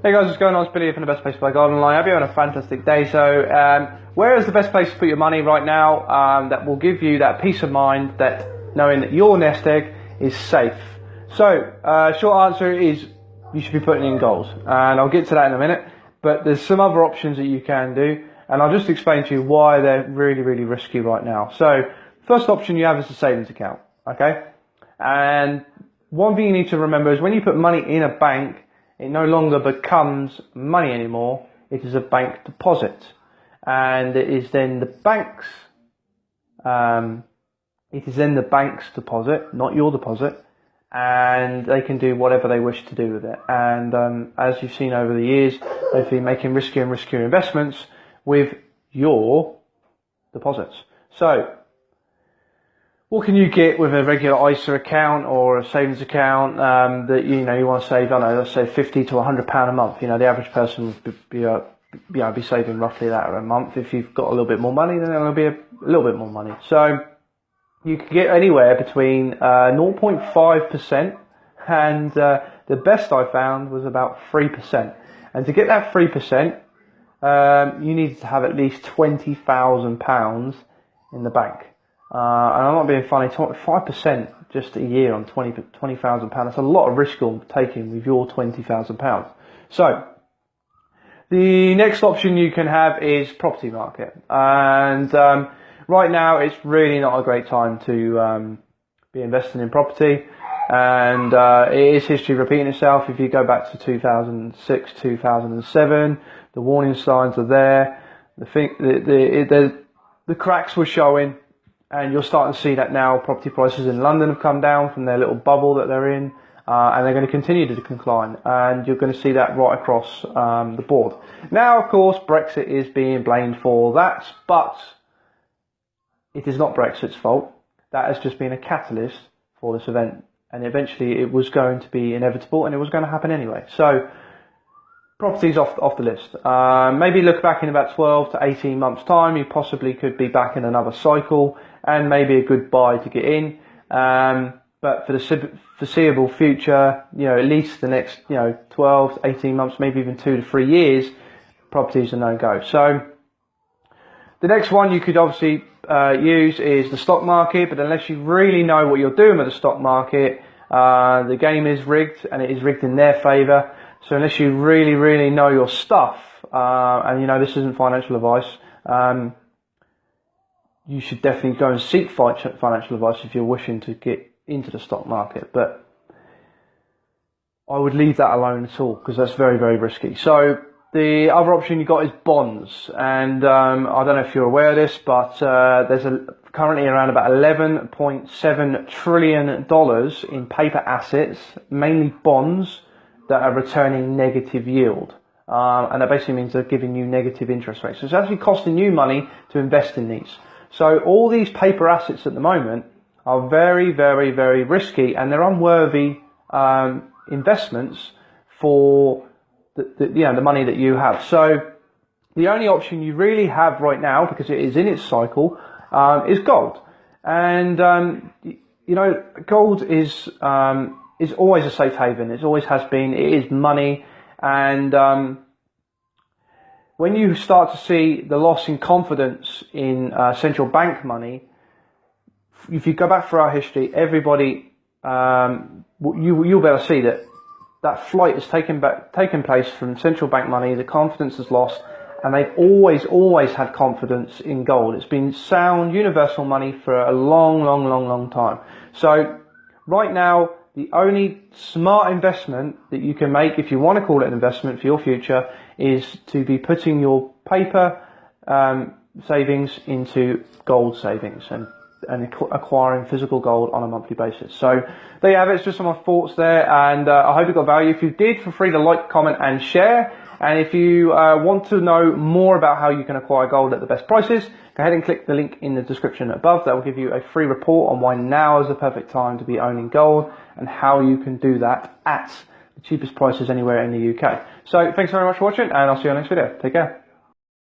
Hey guys, what's going on? It's Billy here from the Best Place to Buy Gold Online. I hope you're having a fantastic day. So, where is the best place to put your money right now that will give you that peace of mind that knowing that your nest egg is safe? So, short answer is you should be putting in gold, and I'll get to that in a minute. But there's some other options that you can do, and I'll just explain to you why they're really, really risky right now. So, first option you have is a savings account, okay? And one thing you need to remember is when you put money in a bank, it no longer becomes money anymore. It is a bank deposit, and it is then the bank's. It is then the bank's deposit, not your deposit, and they can do whatever they wish to do with it. And as you've seen over the years, they've been making riskier and riskier investments with your deposits. So, what can you get with a regular ISA account or a savings account that you want to save? I don't know, let's say £50 to £100 a month. The average person would be saving roughly that a month. If you've got a little bit more money, then it'll be a little bit more money. So you can get anywhere between 0.5% and the best I found was about 3%. And to get that 3%, you need to have at least £20,000 in the bank. And I'm not being funny, 5% just a year on £20,000. That's a lot of risk you're taking with your £20,000. So, the next option you can have is property market. And right now it's really not a great time to be investing in property. And it is history repeating itself. If you go back to 2006, 2007, the warning signs are there. The cracks were showing. And you're starting to see that now. Property prices in London have come down from their little bubble that they're in, and they're going to continue to decline. And you're going to see that right across the board. Now, of course, Brexit is being blamed for that, but it is not Brexit's fault. That has just been a catalyst for this event, and eventually it was going to be inevitable, and it was going to happen anyway. So, property's off the list. Maybe look back in about 12 to 18 months' time. You possibly could be back in another cycle, and maybe a good buy to get in. But for the foreseeable future, at least the next 12 to 18 months, maybe even 2 to 3 years, property's a no-go. So the next one you could obviously use is the stock market, but unless you really know what you're doing with the stock market, the game is rigged, and it is rigged in their favour. So unless you really, really know your stuff, and this isn't financial advice, you should definitely go and seek financial advice if you're wishing to get into the stock market. But I would leave that alone at all, because that's very, very risky. So the other option you got is bonds, and I don't know if you're aware of this, but there's currently around about $11.7 trillion in paper assets, mainly bonds, that are returning negative yield. And that basically means they're giving you negative interest rates. So it's actually costing you money to invest in these. So all these paper assets at the moment are very, very, very risky, and they're unworthy investments for the money that you have. So the only option you really have right now, because it is in its cycle, is gold. And gold is always a safe haven. It always has been. It is money. And when you start to see the loss in confidence in central bank money, if you go back through our history, everybody, you'll be able to see that flight has taken place from central bank money. The confidence is lost, and they've always had confidence in gold. It's been sound, universal money for a long time. So right now, the only smart investment that you can make, if you want to call it an investment for your future, is to be putting your paper savings into gold savings and acquiring physical gold on a monthly basis. So there you have it. It's just some of my thoughts there, and I hope you got value. If you did, feel free to like, comment, and share. And if you want to know more about how you can acquire gold at the best prices, go ahead and click the link in the description above. That will give you a free report on why now is the perfect time to be owning gold, and how you can do that at the cheapest prices anywhere in the UK. So thanks very much for watching, and I'll see you on the next video. Take care.